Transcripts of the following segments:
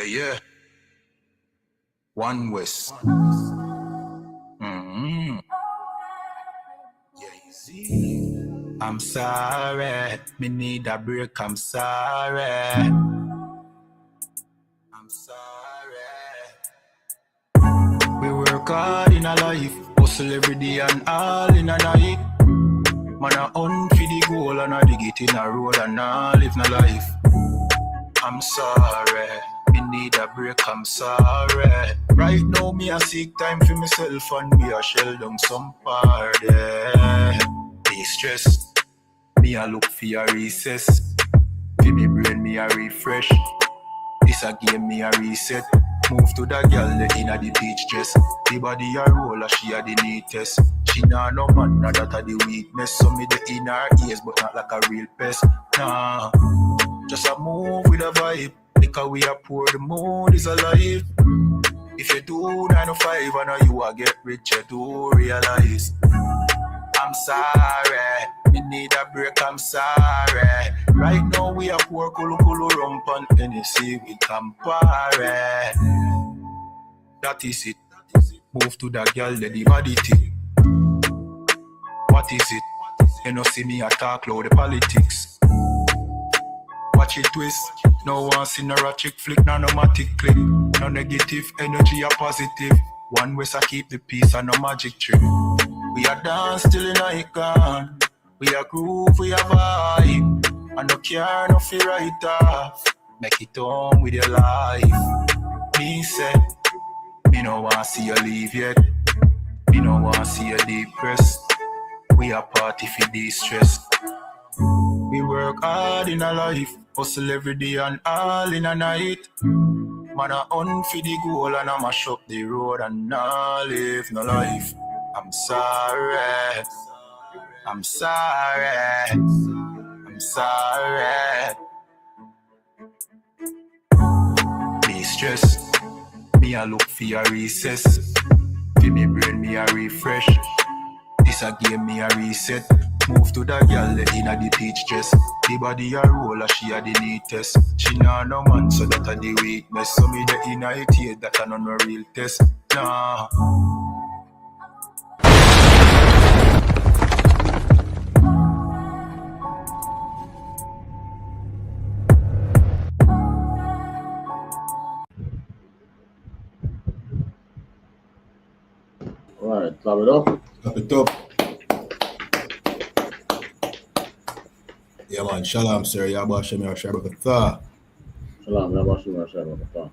Yeah. One West. Yeah, easy. I'm sorry. Me need a break. I'm sorry. I'm sorry. We work hard in a life, hustle every day and all in a night. Man a hunt for the goal and a dig it in a road and a live no life. I'm sorry, me need a break, I'm sorry. Right now me a seek time for myself and me a shell down some party. Be stressed, me a look for a recess. For me brain me a refresh. This a game me a reset. Move to the girl inna the beach dress. The body a roll as she a the neatest. She nah no man, nah that a the weakness. So me the in her ears but not like a real pest. Nah, just a move with a vibe. Because we a poor, the mood is alive. If you do 9 to 5 and now you a get rich, you do realize. I'm sorry, me need a break, I'm sorry. Right now we are poor, kulu rump and Tennessee, we compare. That is it. Move to that girl, the body thing. What is it? You know see me attack loud the politics. Watch it twist. No one see no ratchet flick, no nomadic click. No negative energy or positive. One West I keep the peace and no magic trick. We are dance till in icon. We are groove, we are vibe. And no care, no fear right off. Make it on with your life. Me say, me no want see you leave yet. Me no want see you depressed. We are party for de-stress. We work hard in a life. Hustle every day and all in a night. Man a hunt for the goal and I mash up the road and I live no life. I'm sorry. I'm sorry. I'm sorry. Be stressed. Me a look for a recess. For me brain me a refresh. This a game me a reset. Move to the girl inna the beach dress. The body a roll as she a the neatest. She nah no man so that a the weakness. So me the inna it here that a no real test. Nah. Alright, clap it up. Clap it up. Yeah man, shalom sir, Yabashem Yashabakatha. Shalom, Yabashem Yashabakatha.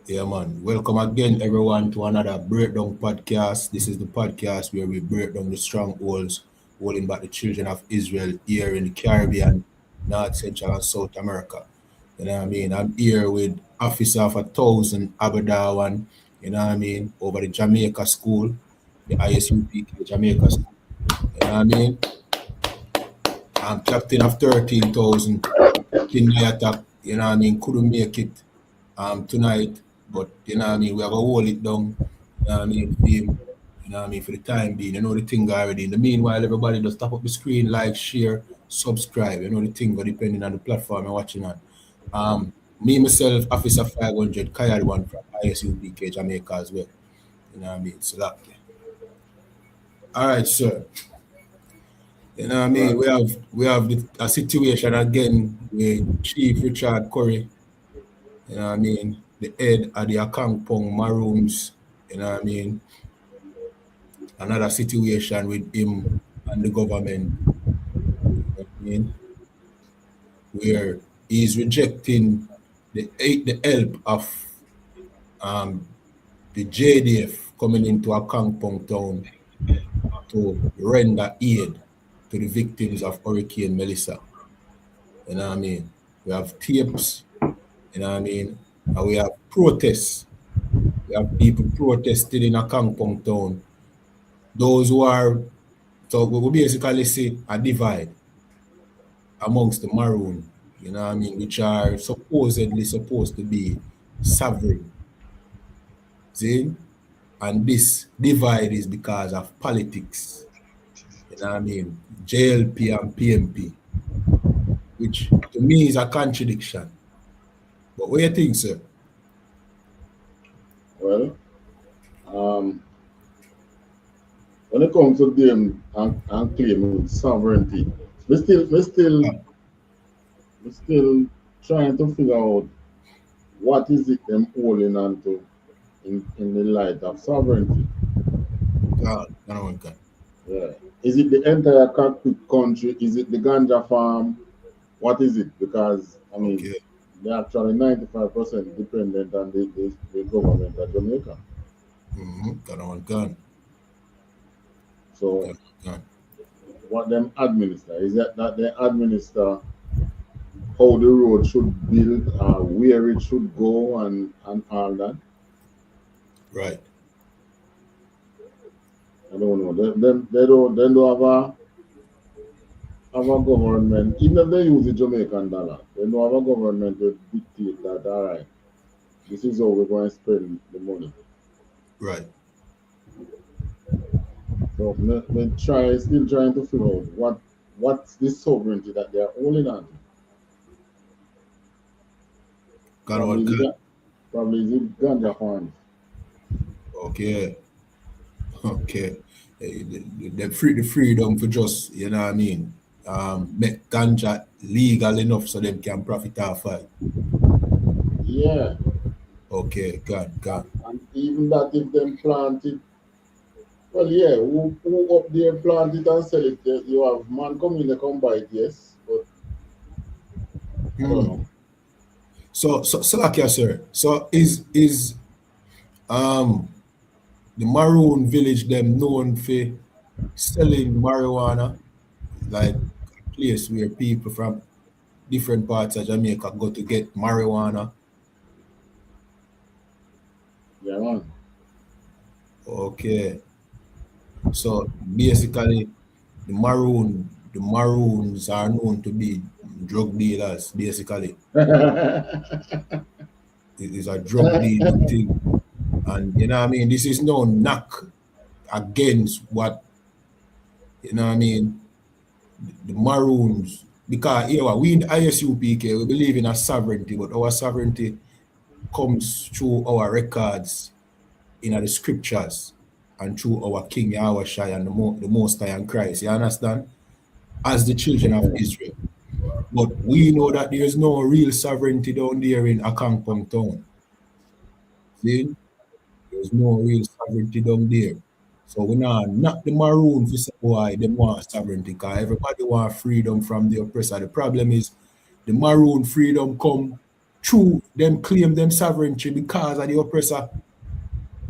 Yeah man, welcome again everyone to another Breakdown podcast. This is the podcast where we break down the strongholds holding back the children of Israel here in the Caribbean, North, Central and South America. You know what I mean? I'm here with Officer of 1,000 Abadawan, you know what I mean, over the Jamaica School, the ISUPK Jamaica School. You know what I mean? I'm captain of 13,000 Kinyatak, you know what I mean, couldn't make it tonight, but you know what I mean, we have to hold it down, you know what I mean, for him, you know what I mean, for the time being, you know the thing already. In the meanwhile, everybody just tap up the screen, like, share, subscribe, you know the thing, but depending on the platform you're watching on. Me, myself, Officer 500, Kyle one from ISUPK Jamaica as well, you know what I mean, so that. All right, sir. You know what I mean? We have a situation again with Chief Richard Curry. You know what I mean? The head of the Akankpong Maroons. You know what I mean? Another situation with him and the government. You know what I mean? Where he's rejecting the help of the JDF coming into Akankpong town to render aid to the victims of Hurricane Melissa. You know what I mean? We have tapes, you know what I mean? And we have protests. We have people protesting in Akankpong town. Those who are, so we basically see a divide amongst the Maroon, you know what I mean, which are supposedly supposed to be sovereign. See? And this divide is because of politics. You know what I mean? JLP and PMP, which to me is a contradiction. But what do you think, sir? Well, when it comes to them and claiming sovereignty, we still trying to figure out what is it them holding on to in the light of sovereignty. Gonna one can. Yeah. Is it the entire country? Is it the ganja farm? What is it? Because I mean, Okay. they're actually 95% dependent on the government of Jamaica. Gonna one can. So Gonna one can. what them administer is that they administer how the road should build, where it should go, and all that. Right. I don't know. They don't have a government. Even if they use the Jamaican dollar, they don't have a government to dictate that. All right, this is how we're going to spend the money. Right. So still trying to figure out what's the sovereignty that they are holding on to. Gonna one can. Probably is it ganja farms. Okay. Okay. The freedom for just, you know what I mean, make ganja legal enough so them can profit off it. Yeah, Okay, God. and even that if them plant it, well, yeah, who up there plant it and sell it? You have man come in, they come buy it, yes, but I don't know. So like you, sir. So is um the Maroon village them known for selling marijuana, like a place where people from different parts of Jamaica go to get marijuana. Yeah, man. Okay. So basically the Maroons are known to be drug dealers, basically. It is a drug dealing thing. And you know what I mean? This is no knock against what, you know what I mean, the Maroons, because here we in the ISUPK, we believe in a sovereignty, but our sovereignty comes through our records in the scriptures and through our King Yahushua and the Most High and Christ. You understand? As the children of Israel. But we know that there is no real sovereignty down there in Akankpong town. See? There's no real sovereignty down there. So we now not the Maroon for say why they want sovereignty, because everybody want freedom from the oppressor. The problem is the Maroon freedom come through them claim them sovereignty because of the oppressor.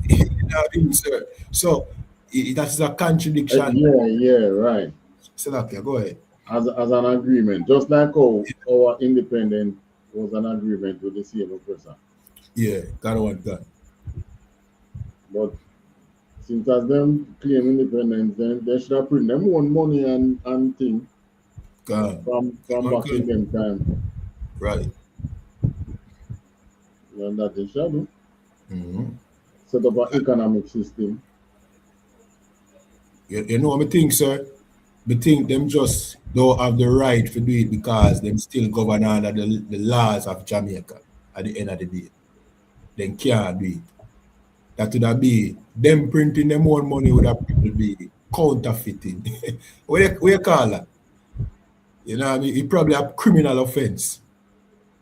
You know what I mean, sir? So that is a contradiction. Yeah, right. So okay, go ahead. As an agreement, just like how our independence was an agreement with the same oppressor. Yeah, got one done. But since as them claim independence, then they should have print them own money and thing God. from back in them time. Right. And that they should do. Mm-hmm. Set up an economic system. You know what I think, sir? I think them just don't have the right to do it because them still govern under the laws of Jamaica at the end of the day. They can't do it. That would have be them printing them own money would have be counterfeiting. what you call that? You know what I mean? It probably a criminal offense.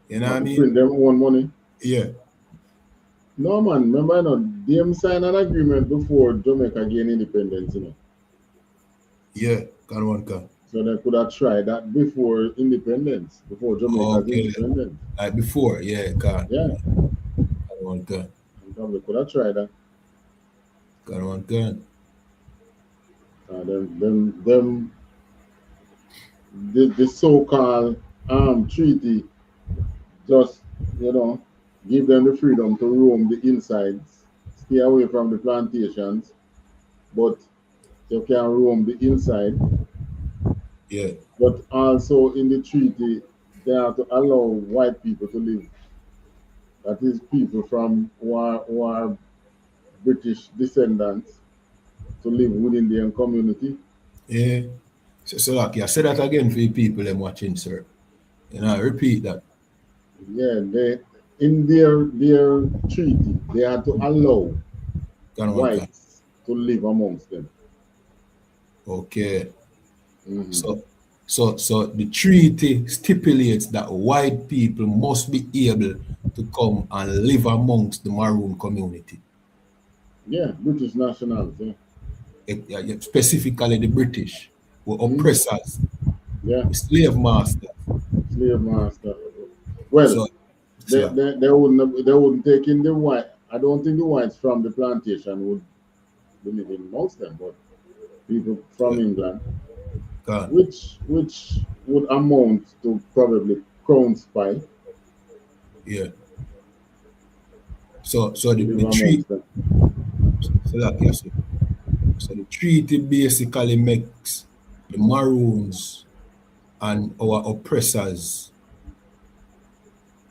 You know what I mean? Print them own money. Yeah. No man, remember them signed an agreement before Jamaica gained independence, you know. Yeah, got one can. So they could have tried that before independence, before Jamaica's independence. Like before, yeah, can. Yeah. Got one can. Probably could have tried that. Got one can. The so-called treaty just, give them the freedom to roam the insides, stay away from the plantations, but you can roam the inside. Yeah. But also in the treaty, they have to allow white people to live. That is people who are British descendants to live within their community. Yeah. So like, yeah, say that again for the people them watching, sir. You know, repeat that. Yeah, in their treaty, they had to allow Can one can. whites to live amongst them. Okay. Mhm. So the treaty stipulates that white people must be able to come and live amongst the Maroon community. Yeah, British nationals. Specifically the British were oppressors, Yeah, slave masters. slave master. Well, So, they wouldn't take in the white. I don't think the whites from the plantation would be living amongst them, but people from Yeah. England, God, which would amount to probably crown spy yeah. So the live treaty, amongst them. so that yes, so the treaty basically makes the Maroons and our oppressors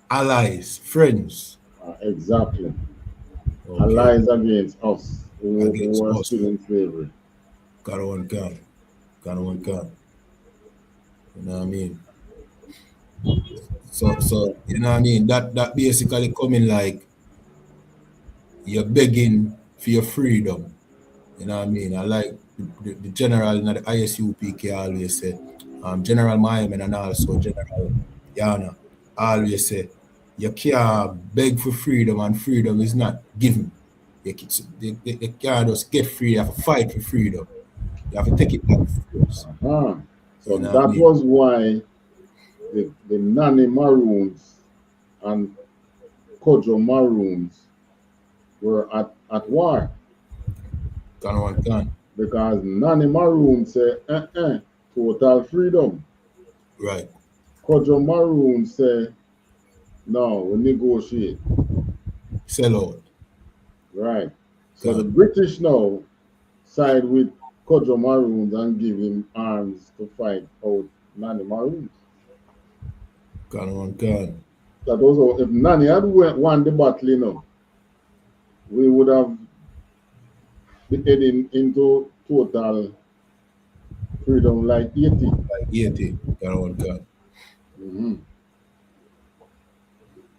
allies, friends. Exactly. Okay. Allies against us who Against were us. still in slavery. Got one gun. Got one gun. You know what I mean? So you know what I mean? That basically coming like you're begging for your freedom. You know what I mean? I like the general in the ISUPK always say, General Mayaman and also General Yana always say, you can't beg for freedom and freedom is not given. You can't just get free, you have to fight for freedom. You have to take it by force. So You know what I that mean? was why the Nani Maroons and Kojo Maroons were at war. Gun. Because Nani Maroons say, total freedom. Right. Kojo Maroons say, no, we negotiate. Sell out. Right. So the Gun. British now side with Kojo Maroons and give him arms to fight out Nani Maroons. Gun. That was if Nani had won the battle, we would have been heading into total freedom like 80. Like 80. Gun. Mm-hmm.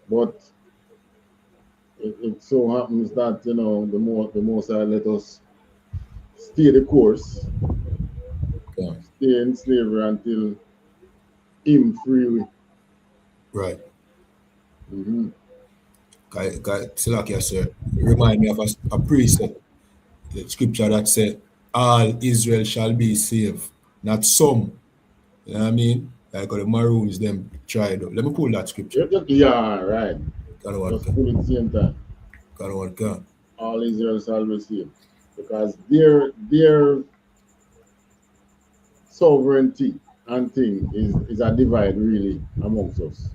But it so happens that the more side let us stay the course, Gun. stay in slavery until him free. Right. Mm-hmm. Salakia, sir, remind me of a precept, the scripture that said, all Israel shall be saved, not some. You know what I mean? Like the Maroons, them tried. Let me pull that scripture. Yeah, right. Gun. Just put it at the same time. Gun. All Israel shall be saved. Because their sovereignty and thing is a divide really amongst us.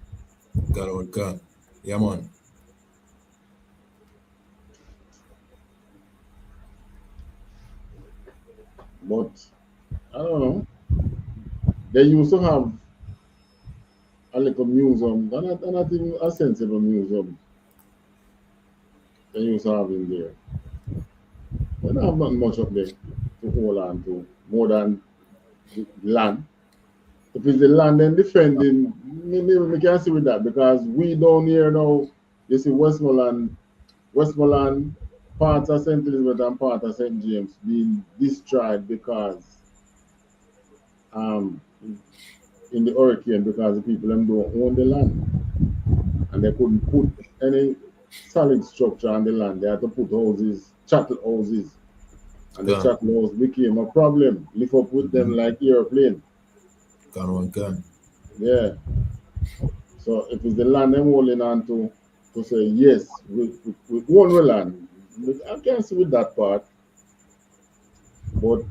Gun. Yeah, man. But I don't know. They used to have a little museum, not even a sensible museum. They used to have in there. They don't have nothing much up there to hold on to more than the land. If it's the land, then defending, maybe we can see with that because we down here now, you see Westmoreland, part of St. Elizabeth and part of St. James being destroyed because in the hurricane because the people them don't own the land and they couldn't put any solid structure on the land. They had to put houses, chattel houses, and the Yeah. chattel house became a problem. Lift up with them like airplane. Gun. Yeah. So if it's the land them holding on to say yes, we own the land. I can't see with that part. But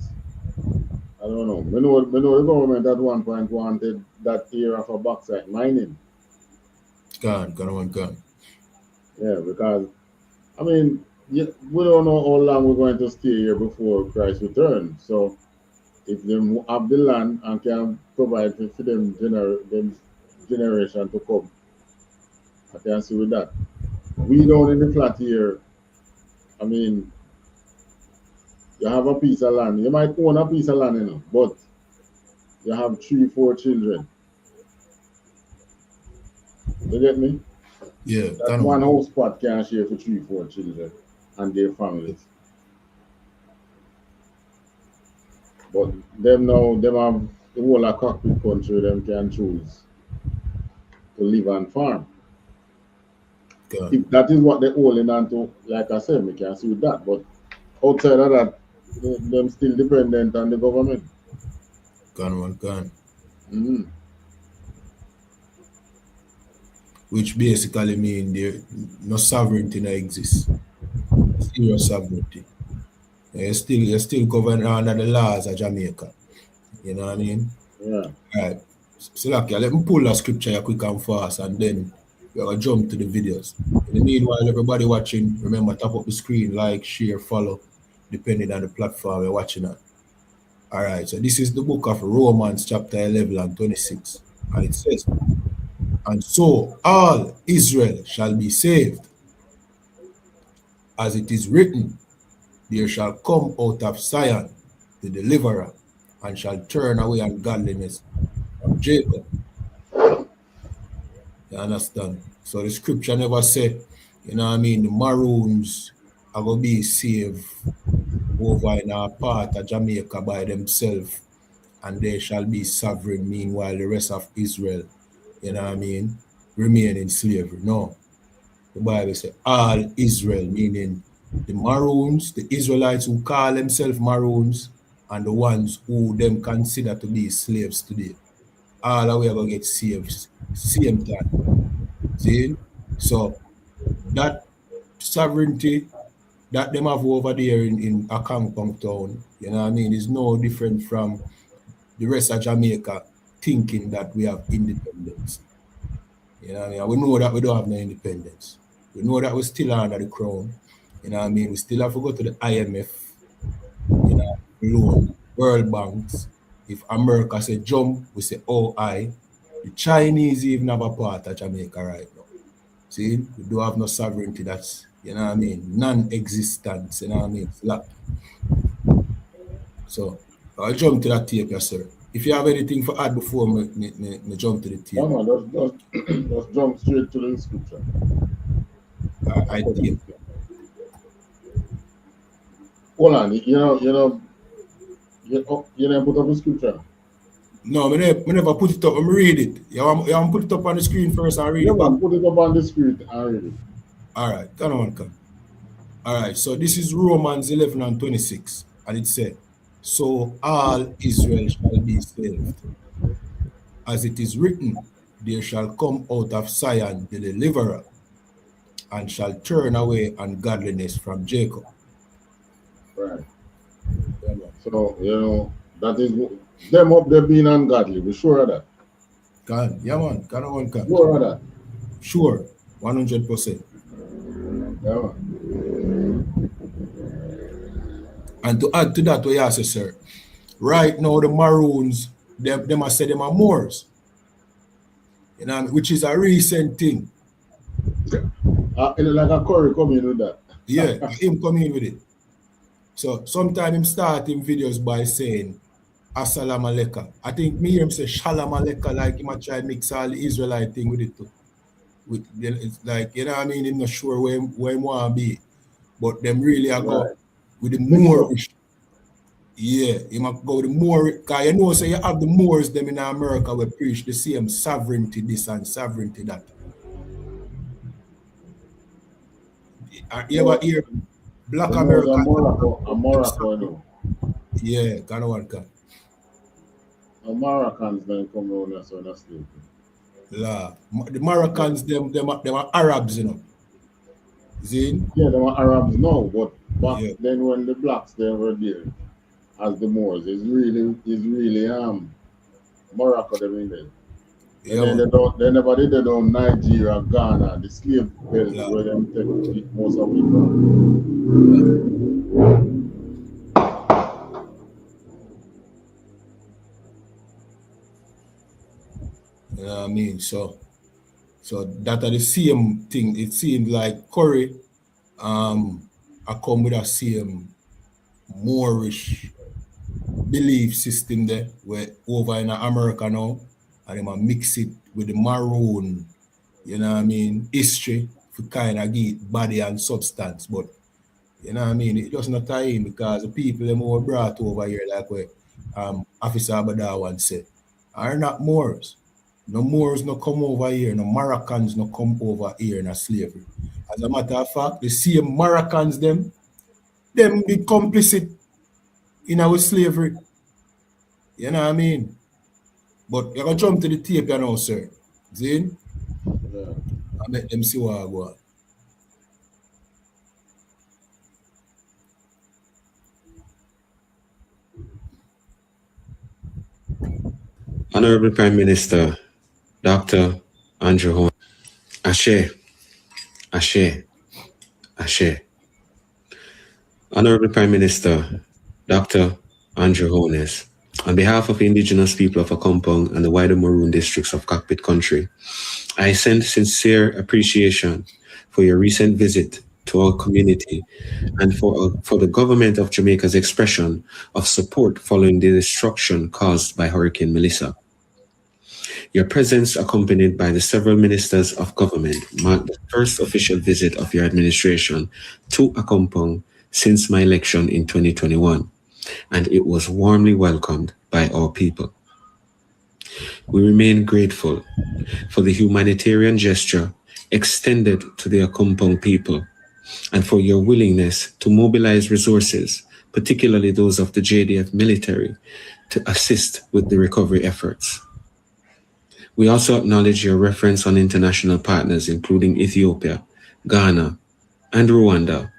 I don't know. We know the government at one point wanted that area for bauxite mining. Gun. Yeah, because I mean, we don't know how long we're going to stay here before Christ returns. So if they have the land and can provide for them generation to come, I can see with that. We down in the flat here, I mean, you have a piece of land. You might own a piece of land, but you have 3, 4 children. You get me? Yeah, That kind one of. house spot can share for 3, 4 children and their families. But them now, them have the whole of cockpit country, them can choose to live and farm. Can, If that is what they're holding on to, like I said, we can see with that. But outside of that, them still dependent on the government. can. Mm. Which basically mean there no sovereignty no exists. Zero sovereignty. You're still governed under the laws of Jamaica. You know what I mean? Yeah. Alright. So like, let me pull the scripture here quick and fast and then we're gonna jump to the videos. In the meanwhile, everybody watching, remember tap up the screen, like, share, follow, depending on the platform you're watching at. Alright, so this is the book of Romans, chapter 11 and 26. And it says, and so all Israel shall be saved, as it is written, there shall come out of Zion the deliverer, and shall turn away ungodliness from Jacob. You understand? So the scripture never say, you know what I mean, the Maroons are going to be saved over in a part of Jamaica by themselves, and they shall be sovereign, meanwhile the rest of Israel, you know what I mean, remain in slavery. No. The Bible says all Israel, meaning the Maroons, the Israelites who call themselves Maroons, and the ones who them consider to be slaves today. All are going to get saved same time. See? So that sovereignty that them have over there in Akankpong town, you know what I mean, is no different from the rest of Jamaica thinking that we have independence. You know what I mean? We know that we don't have no independence. We know that we're still under the crown. You know what I mean? We still have to go to the IMF, you know, loan, World Banks. If America say jump, we say OI. The Chinese even have a part of Jamaica right now. See, we don't have no sovereignty. That's, you know what I mean, non-existent. You know what I mean? Flat. So I'll jump to that tape, yes, sir. If you have anything for add before me jump to the tape, No, no, just jump straight to the scripture. I tape. Hold on, you never put up the scripture. No, I never put it up. I'm read it. You want to put it up on the screen first and read Yeah, it man, back? put it up on the screen and read it. All right, come. All right, so this is Romans 11 and 26, and it said, so all Israel shall be saved. As it is written, there shall come out of Zion the deliverer, and shall turn away ungodliness from Jacob. Right. Yeah, man. So, that is them up there being ungodly. We're sure of that. Yeah, man. Sure of that. Sure, 100%. Yeah, man. And to add to that, what you say, sir, right now the Maroons, them I say them are Moors. You know, which is a recent thing. Like a Curry coming with that. Yeah, him coming with it. So sometimes him start him videos by saying Assalamu alaikum. I think me him say Shalom alaikum, like him a try mix all the Israelite thing with it too. It's like, you know what I mean, him not sure where him want to be. But them really are go with the Moorish. Yeah, you must go with the Moorish, because you know, so you have the Moors them in America where preach the same sovereignty this and sovereignty that. You ever hear Black America? Morocco, no. Yeah, kind of one can. Moroccans then come around here, so that's the The Moroccans, them are Arabs, you know. See? Yeah, they were Arabs now, but back Yeah. then when the blacks they were there as the Moors, it's really Morocco them in there. Yeah, And then they never did it on Nigeria, Ghana, the slave belt Yeah. where them take most of it from. You know what I mean? So that are the same thing. It seemed like Curry I come with a same Moorish belief system there, where over in America now, and them a mix it with the Maroon you know what I mean, history for kind of give body and substance, but you know what I mean, it just not tie in because the people them who were brought over here, like what Officer Abada once said, are not Moors. No Moors no come over here, no Moroccans no come over here in a slavery. As a matter of fact, the same Moroccans them be complicit in our slavery. You know what I mean? But you're gonna jump to the tape you know, sir. See? Yeah. I let them see what I go on. Honorable Prime Minister, Dr. Andrew Holness. Ashe. Ashe. Ashe. Honorable Prime Minister, Dr. Andrew Holness, on behalf of the indigenous people of Akompong and the wider Maroon districts of Cockpit Country, I send sincere appreciation for your recent visit to our community and for the government of Jamaica's expression of support following the destruction caused by Hurricane Melissa. Your presence, accompanied by the several ministers of government, marked the first official visit of your administration to Akompong since my election in 2021, and it was warmly welcomed by our people. We remain grateful for the humanitarian gesture extended to the Akompong people and for your willingness to mobilize resources, particularly those of the JDF military, to assist with the recovery efforts. We also acknowledge your reference on international partners, including Ethiopia, Ghana, and Rwanda,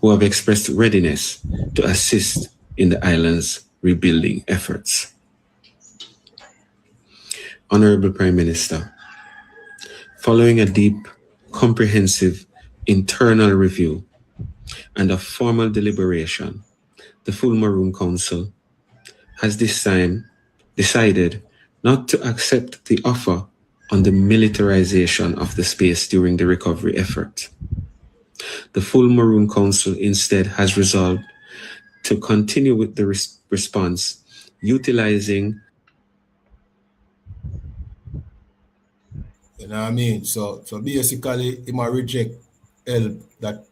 who have expressed readiness to assist in the island's rebuilding efforts. Honorable Prime Minister, following a deep, comprehensive internal review and a formal deliberation, the full Maroon Council has this time decided not to accept the offer on the militarization of the space during the recovery effort. The full Maroon Council instead has resolved to continue with the response, utilizing. You know what I mean? So basically, he might reject help that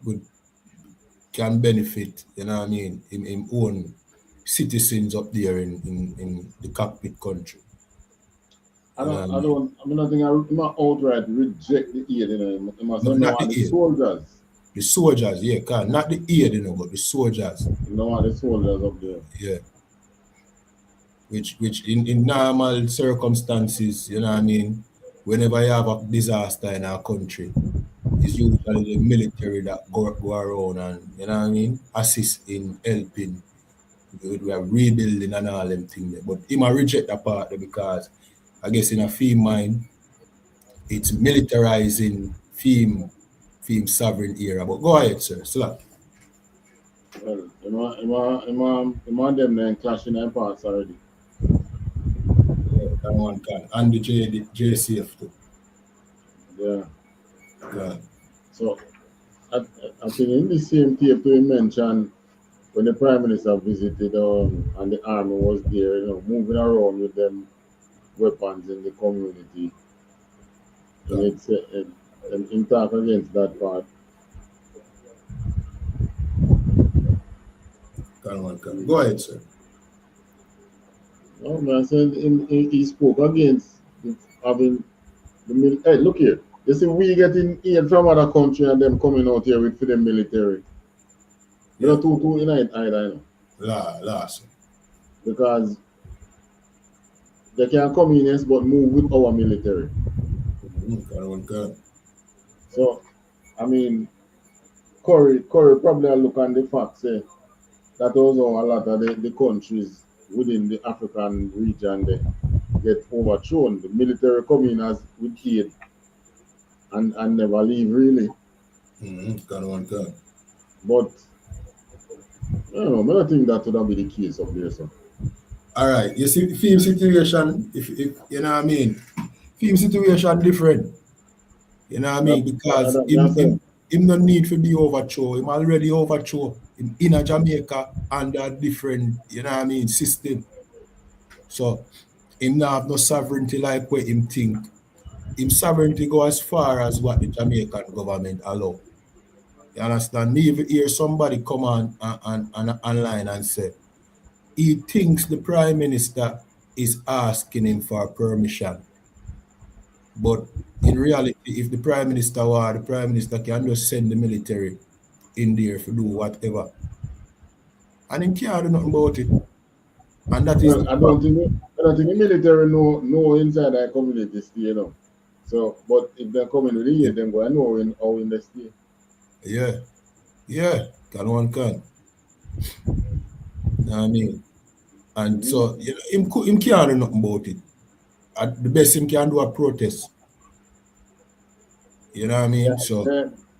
can benefit, you know what I mean, in own citizens up there in the Cockpit Country. I don't think I might outright reject the aid, you know. It must not the soldiers. The soldiers, yeah, not the aid, you know, but the soldiers. You know, the soldiers up there. Yeah. Which in normal circumstances, you know what I mean, whenever you have a disaster in our country, it's usually the military that go around and, you know what I mean, assist in helping with rebuilding and all them things. But he might reject that part because I guess in a theme mind, it's militarizing theme sovereign era. But go ahead, sir. Slap. Well, them then clashing their parts already. Yeah, that one can. And the JCF too. Yeah. Yeah. So I think in the same tape to mention when the Prime Minister visited and the army was there, you know, moving around with them weapons in the community. Yeah. And it's in talk against that part. Go ahead, sir. No, man, said he spoke against having the hey, look here. You see, we getting aid from other country and them coming out here with for the military. You know, two unite either, you know. Last. Because they can come in, yes, but move with our military. Okay. So, I mean, Corey probably look on the facts, that also a lot of the countries within the African region they get overthrown. The military come in as with aid and never leave really. But I don't know, I think that would be the case up there, so. Alright, you see film situation, if you know what I mean, film situation different. You know what I mean? Because him no need to be overthrown. Him already overthrown in a Jamaica under a different, you know what I mean, system. So him not have no sovereignty like what him think him sovereignty go as far as what the Jamaican government allow. You understand? Me even hear somebody come on online and say he thinks the Prime Minister is asking him for permission. But in reality, if the Prime Minister were, the Prime Minister can just send the military in there to do whatever. And him can't do nothing about it. And that is... Well, I don't think the military know inside that community stay, you know. So, but if they're coming to the aid, then go and know how in the stay. Yeah, one can. You know what I mean? And so, you know, him can't do nothing about it. At the best him can do a protest. You know what I mean? Yeah, so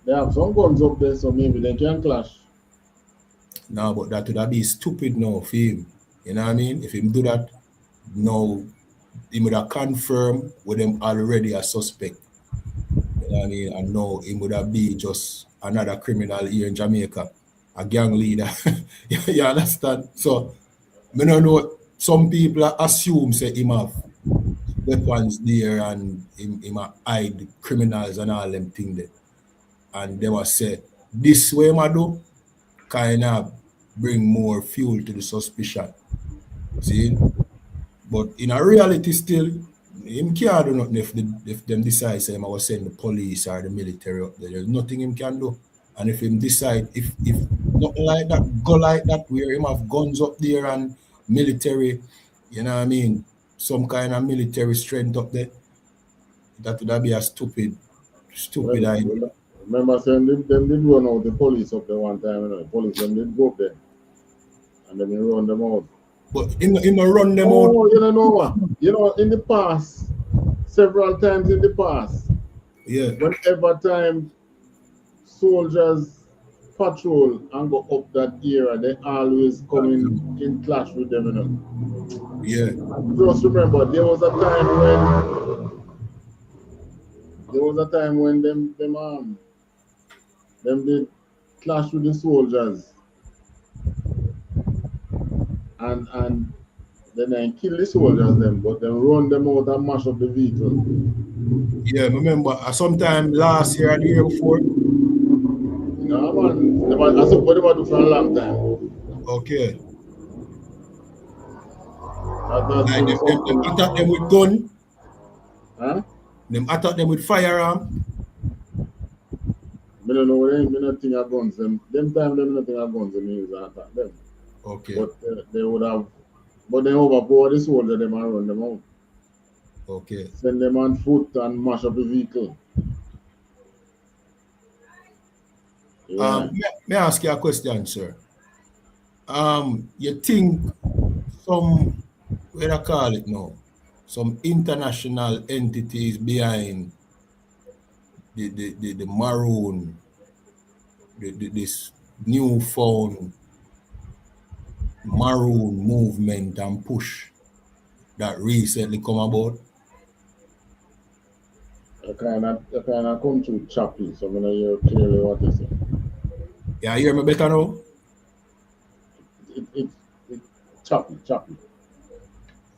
they have some guns up there, so maybe they can clash. No, but that would be stupid now for him. You know what I mean? If him do that, no, he would have confirmed with them already a suspect. You know what I mean? And no, he would have be just another criminal here in Jamaica, a gang leader. You understand? So, I don't know, some people assume say him have weapons there and him hide criminals and all them things there. And they will say, this way, Mado, kind of bring more fuel to the suspicion. See? But in a reality still, him can't do nothing if them decide say him I was send the police or the military up there. There's nothing him can do. And if him decide if nothing like that go like that where him have guns up there and military, you know what I mean, some kind of military strength up there, that would be a stupid idea. Remember saying them did run out the police up there one time, you know. The police them did go up there and then they run them out. But him run them out. Oh, you know what? You know, in the past, several times in the past, yeah, whenever time soldiers patrol and go up that area, they always come in clash with them, you know. Yeah. Just remember, there was a time when them did clash with the soldiers and then they kill the soldiers them, but then run them out and mash up the vehicle. Yeah, remember sometime last year and the year before. No man, that's what they do for a long time. Okay. Like them attack them with gun. Huh? Them attack them with firearm. I don't know what ain't nothing of guns. Them time them nothing of guns and use and attack them. Okay. But they would have, but they overpower the soldier them and run them out. Okay. Send them on foot and mash up the vehicle. Yeah. May I ask you a question, sir? You think some, what I call it now, some international entities behind the Maroon, this newfound Maroon movement and push that recently come about? I kind of come through choppy, so I'm going to hear clearly what you say. Yeah, you hear me better now? It's choppy.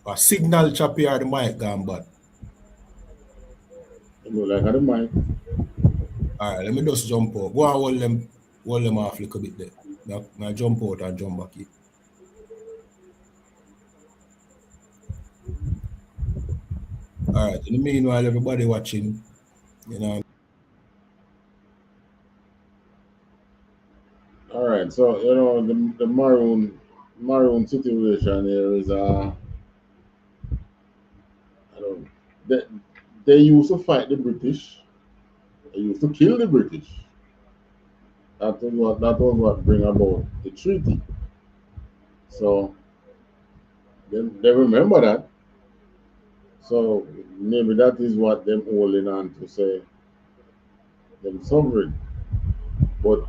A signal choppy or the mic gone bad? It look like I don't mind. Alright, let me just jump out. Go and hold them off a little bit there. Now jump out and jump back in. Alright, in the meanwhile, everybody watching, you know. Alright, so you know the maroon situation here is I don't know. They used to fight the British. They used to kill the British. That was what bring about the treaty. So they remember that. So maybe that is what them holding on to say them sovereign. But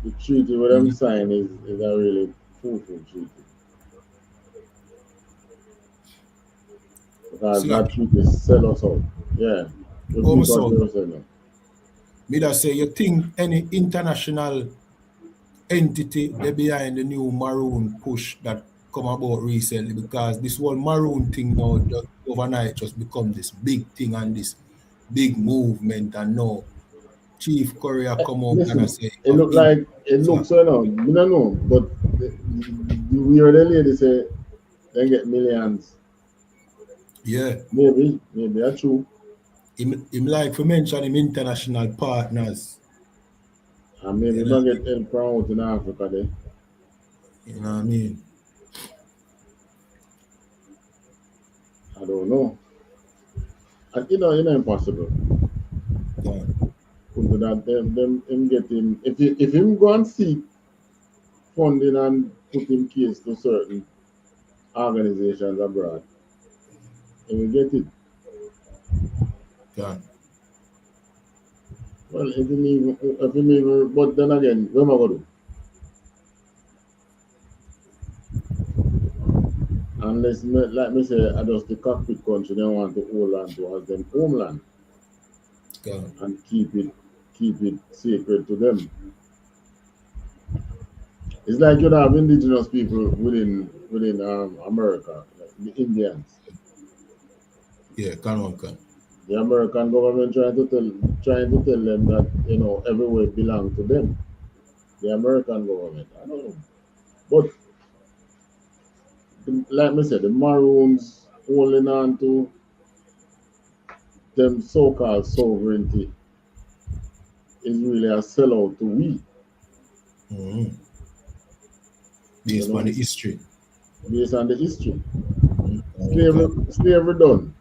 the treaty with them sign is a really fruitful treaty. Because that treaty sell us out. Yeah. Me that say you think any international entity they behind the new Maroon push that come about recently, because this whole Maroon thing now overnight just become this big thing and this big movement, and now Chief Courier come out Listen, and say it look like it looks so now. We don't know, but we heard the lady say they get millions. yeah. Maybe that's true. Him like to mention him international partners. And maybe not get help from out in Africa there. You know what I mean? I don't know. And impossible. Yeah. That them him get him if him go and seek funding and put in case to certain organizations abroad, he will get it. Yeah. Well, if him even, but then again, what am I gonna do? Unless, like me say, I just the cockpit country they want to hold on to as them homeland. Yeah. And keep it sacred to them. It's like you have indigenous people within America, like the Indians. Yeah, can. The American government trying to tell them that everywhere belongs to them. The American government. I don't know. But like I said, the Maroons holding on to them so-called sovereignty is really a sellout to we. Mm-hmm. Based on the history. Based on the history. Mm-hmm. Slavery done.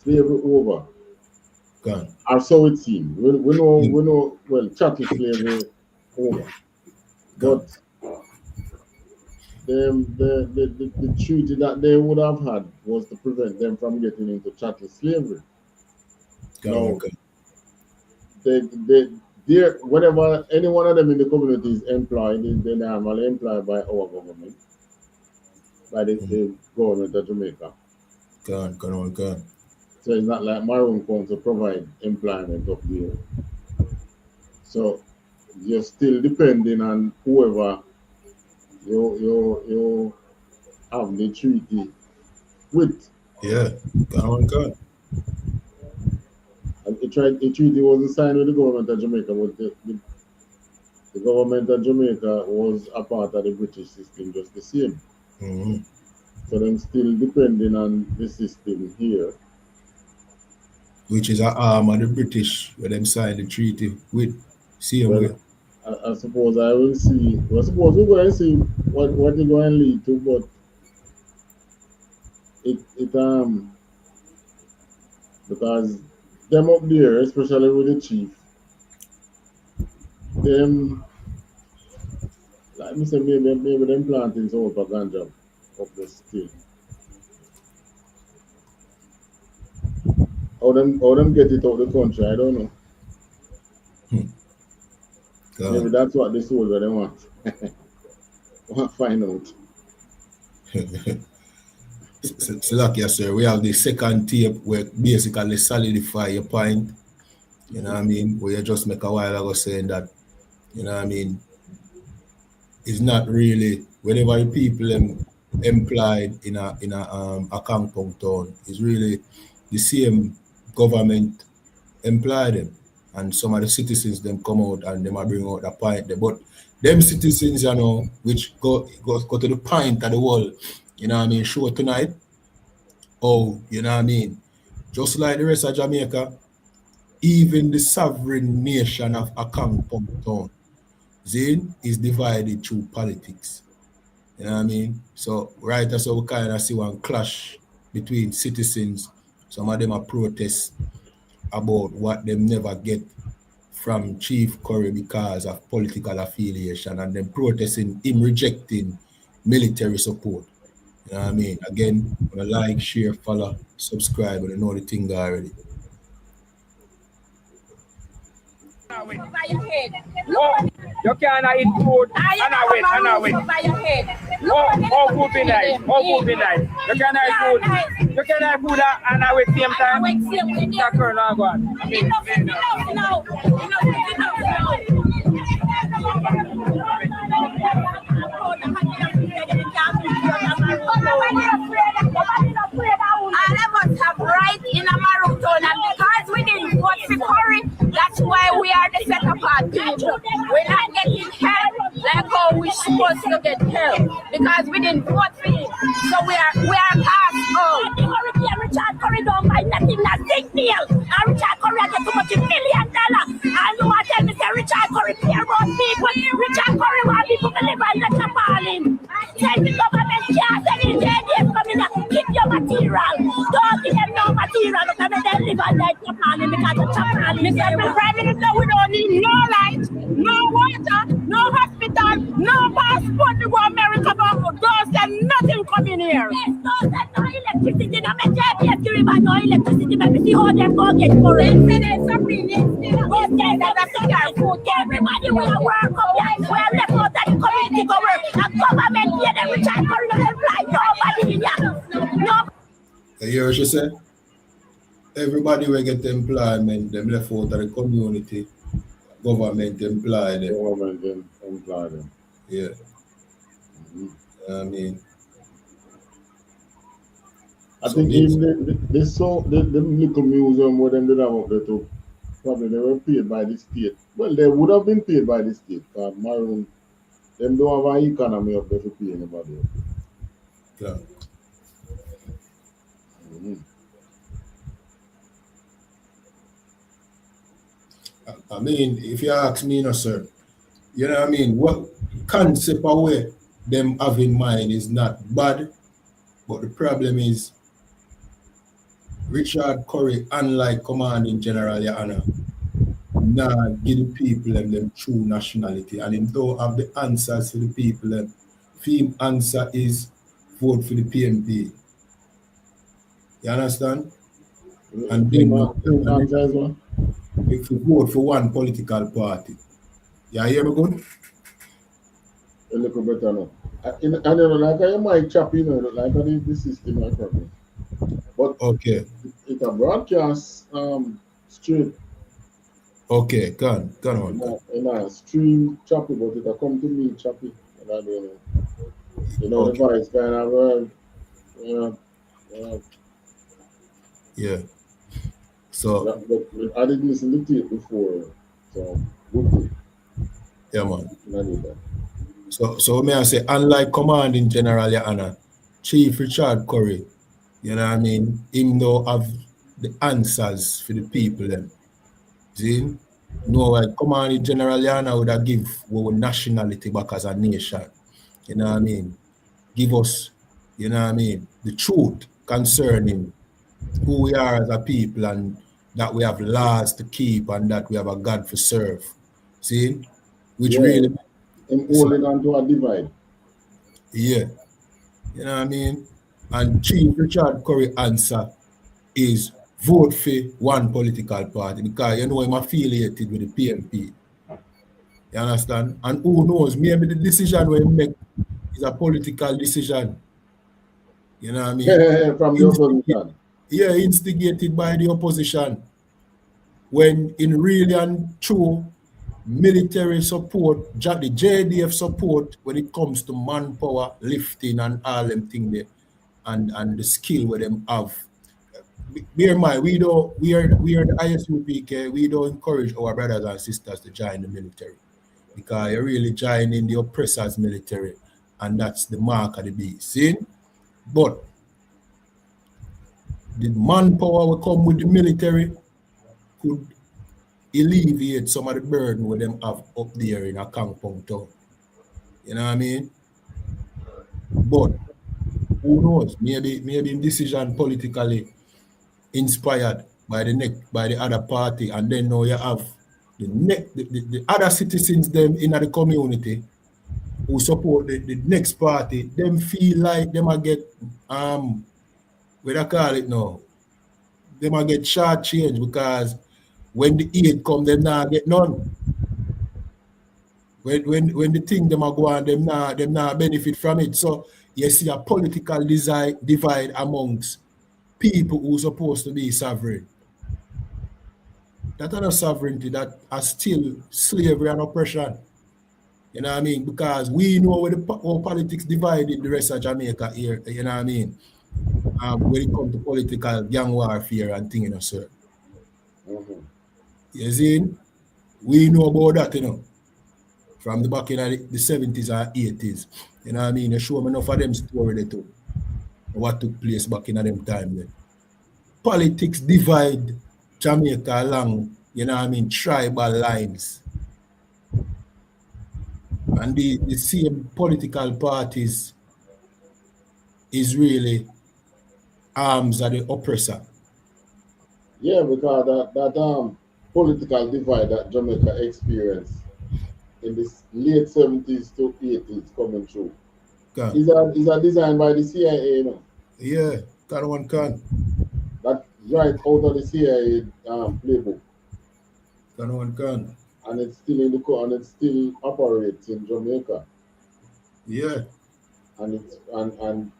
Slavery over. Gone. Or so it seems. We know, well, chattel slavery over. But the treaty that they would have had was to prevent them from getting into chattel slavery. Gone. Whenever any one of them in the community is employed, they're normally employed by our government, by the government of Jamaica. Gone. So it's not like Maroon comes to provide employment up there. So you're still depending on whoever you have the treaty with. Yeah, gone. And the treaty wasn't signed with the government of Jamaica, but the government of Jamaica was a part of the British system just the same. Mm-hmm. So them still depending on the system here. Which is an arm of the British where them signed the treaty with same way. I suppose I will see. I suppose we're going to see what it's going to lead to, but because them up there, especially with the chief, them like me say maybe them planting some up a ganja up the still. How them get it out of the country, I don't know. Maybe that's what the soldier they want. Want to find out. So like you sir, we have the second tape where basically solidify your point. You know what I mean? Where you just make a while ago saying that, you know what I mean, it's not really whenever the people employed in a compound town, it's really the same government employ them. And some of the citizens them come out and them are bring out the point there. But them citizens, which go to the point of the world, you know what I mean, show tonight. Oh, you know what I mean? Just like the rest of Jamaica, even the sovereign nation of a compound town, Zane is divided through politics. You know what I mean? So right as we kind of see one clash between citizens. Some of them are protest about what them never get from Chief Curry because of political affiliation, and them protesting him rejecting military support. You know what I mean? Again, like, share, follow, subscribe, and you know the thing already. Oh, you can't eat food and I wait. Oh, good be nice. You can't eat food. You can't eat food and I wait same time. That girl now go on. supposed to get help because we didn't vote for him. So we are cast out. Richard Curry don't buy nothing that big deal. And Richard Curry get too much $1 million. And you want to tell me say Richard Curry care about people. Richard Curry want people to live and let them call him. Tell the government can't send in JDF coming and keep your material. Don't give them no material because they live and let them call him because the chapel. Mr. Prime Minister, we don't need no light, no water, no hospital, no passport to go America, but those and nothing coming here. Yes, those and no electricity, no JDF to river, no electricity, but we see how them go get for it. Everybody will work up here. We are left out of the community go work. The government here, they will try to fly nobody in here. No. You hear what she said? Everybody will get employment, them left out of the community. Government employ them. Government employ them. Yeah. I mean, I think even the little museum where them did have up there too, probably they were paid by the state. Well, they would have been paid by the state because Maroon, them don't have an economy up there to pay anybody. yeah. I mean, if you ask me, no, sir, you know what I mean? What concept of where them have in mind is not bad, but the problem is Richard Curry, unlike Commanding General Your Honor, nah give the people them true nationality, and him don't have the answers for the people. The answer is vote for the PMP. You understand? And then if you vote for one political party. You hear me good? A little better now. And you know, like I might chop, you know, like I think the system I probably. But okay. It's a broadcast straight. Okay, go on. In a stream choppy, but it come to me choppy. And I don't know. You know, okay. The voice kind of yeah. So I didn't listen to it before, so good. Yeah, man. I need that. So may I say, unlike Commanding General Your Honor, Chief Richard Curry, you know what I mean, him don't have the answers for the people then. See? No, like Commanding General Your Honor would have give our nationality back as a nation. You know what I mean? Give us, you know what I mean, the truth concerning who we are as a people and that we have laws to keep and that we have a God to serve. See? Which really... And holding on to a divide. Yeah. You know what I mean? And Chief Richard Curry answer is vote for one political party because you know I'm affiliated with the PMP. You understand? And who knows, maybe the decision we make is a political decision. You know what I mean? From the opposition. Yeah, instigated by the opposition. When in really and true military support, the JDF support when it comes to manpower, lifting and all them things there, and the skill where them have. Bear in mind, we are the ISUPK, we don't encourage our brothers and sisters to join the military because you're really joining the oppressor's military, and that's the mark of the beast. See? But the manpower will come with the military could alleviate some of the burden where them have up there in a Kampong town. You know what I mean? But who knows? Maybe decision politically inspired by the other party, and then now you have the other citizens them in the community who support the next party. Them feel like them a get what I call it now. Them a get short change because when the aid come, them not get none. When the thing them a go on, them not benefit from it. So you see a political divide amongst people who supposed to be sovereign. That are not sovereignty, that are still slavery and oppression. You know what I mean? Because we know where how politics divided the rest of Jamaica here, you know what I mean? When it comes to political gang warfare and things, you know, sir. You see? We know about that, you know. from the back in the 70s or 80s. You know what I mean? You show me enough of them story there too. What took place back in them time then. Politics divide Jamaica along, you know what I mean, tribal lines. And the same political parties is really arms of the oppressor. Yeah, because that political divide that Jamaica experienced in the late 70s to 80s coming through. Can. Is a design by the CIA, you know. Yeah, can. That's right out of the CIA playbook. Can. And it's still in the and it still operates in Jamaica. Yeah. And it's and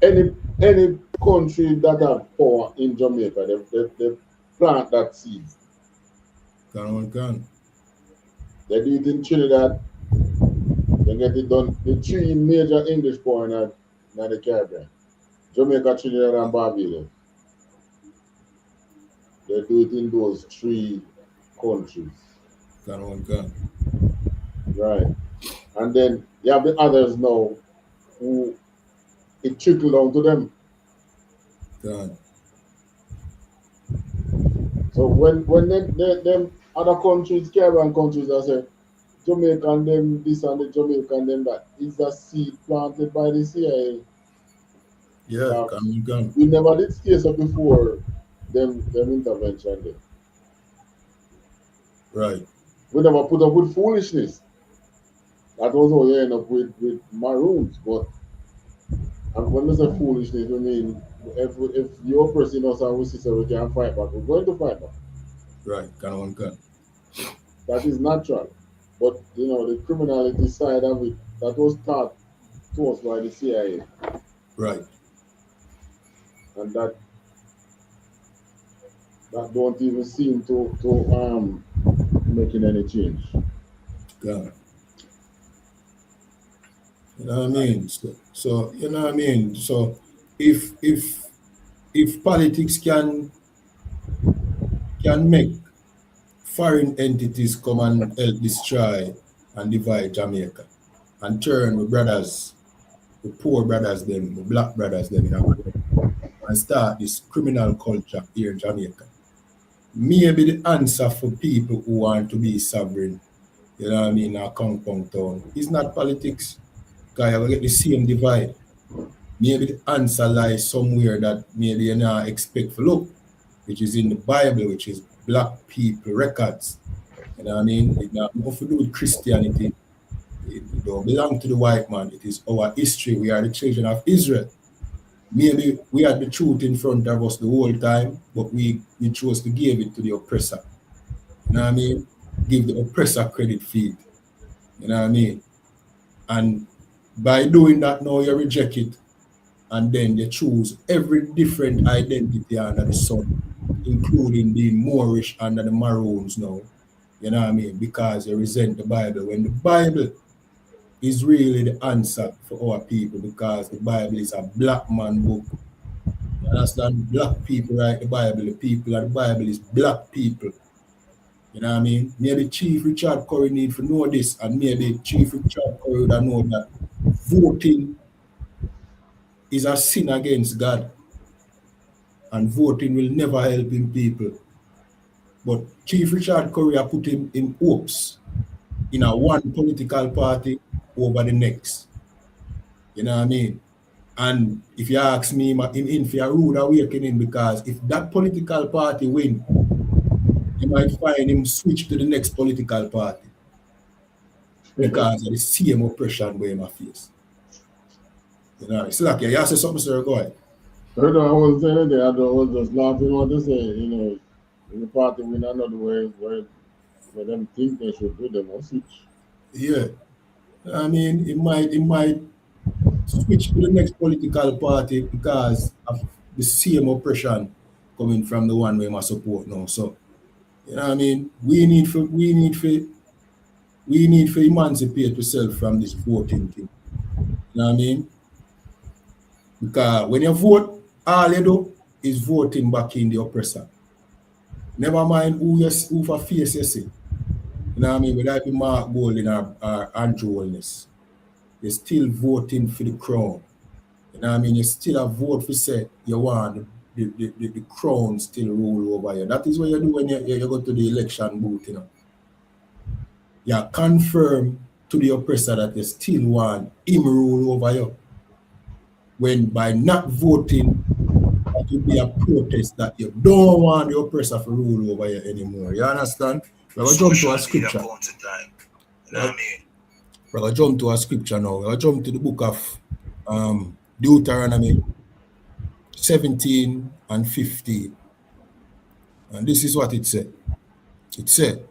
any country that have power in Jamaica, they plant that seed. Can. They do it in Trinidad. They get it done. The three major English power in the Caribbean: Jamaica, Trinidad, and Barbados. They do it in those three countries. Can. Right. And then you have the others now who it trickle down to them. Can. So when them other countries, Caribbean countries, I say Jamaican them this and the Jamaican them that, is a seed planted by the CIA. Yeah, can. We never did stay so before them intervention there. Right. We never put up with foolishness. That was how you end up with maroons. But and when we say foolishness, I mean if you're pressing us and we see so we can fight back, we're going to fight back. Right, can. That is natural. But you know, the criminality side of it, that was taught to us by the CIA. Right. And that don't even seem to making any change. God. You know what I mean? So you know what I mean? So if politics can make foreign entities come and help destroy and divide Jamaica and turn the brothers, the poor brothers them, the black brothers them, you know, and start this criminal culture here in Jamaica. Maybe the answer for people who want to be sovereign, you know what I mean, in a compound town, is not politics. Because you will get the same divide. Maybe the answer lies somewhere that maybe you not expect for look, which is in the Bible, which is black people records. You know what I mean? It not nothing to do with Christianity. It don't belong to the white man. It is our history. We are the children of Israel. Maybe we had the truth in front of us the whole time, but we chose to give it to the oppressor. You know what I mean? Give the oppressor credit feed. You know what I mean? And by doing that now you reject it, and then you choose every different identity under the sun, including being Moorish under the Maroons now. You know what I mean? Because you resent the Bible, when the Bible is really the answer for our people, because the Bible is a black man book. You understand? Black people write the Bible. The people of the Bible is black people. You know what I mean? Maybe Chief Richard Curry need to know this, and maybe Chief Richard Curry would know that voting is a sin against God, and voting will never help him people. But Chief Richard Curry put him in hopes in a one political party over the next. You know what I mean? And if you ask me, him in for a rude awakening, because if that political party win, you might find him switch to the next political party because of the same oppression where him face. You know, it's like you say something, sir, go ahead. I was saying that I was just laughing what they say, you know, in the party win another way where them think they should do them or switch. Yeah. I mean, it might switch to the next political party because of the same oppression coming from the one we must support now. So, you know what I mean? We need to emancipate ourselves from this voting thing. You know what I mean? Because when you vote, all you do is voting back in the oppressor. Never mind who for face you see. You know what I mean? Whether it be Mark Golding or Andrew Holness, you're still voting for the crown. You know what I mean? You still a vote for say you want the crown still rule over you. That is what you do when you go to the election booth, you know. You confirm to the oppressor that you still want him rule over you. When by not voting, that will be a protest that you don't want the oppressor to rule over you anymore. You understand? We're going to jump to a scripture. You know what I mean? We're going to jump to a scripture now. We're going to jump to the book of Deuteronomy 17 and 15. And this is what it said. It said,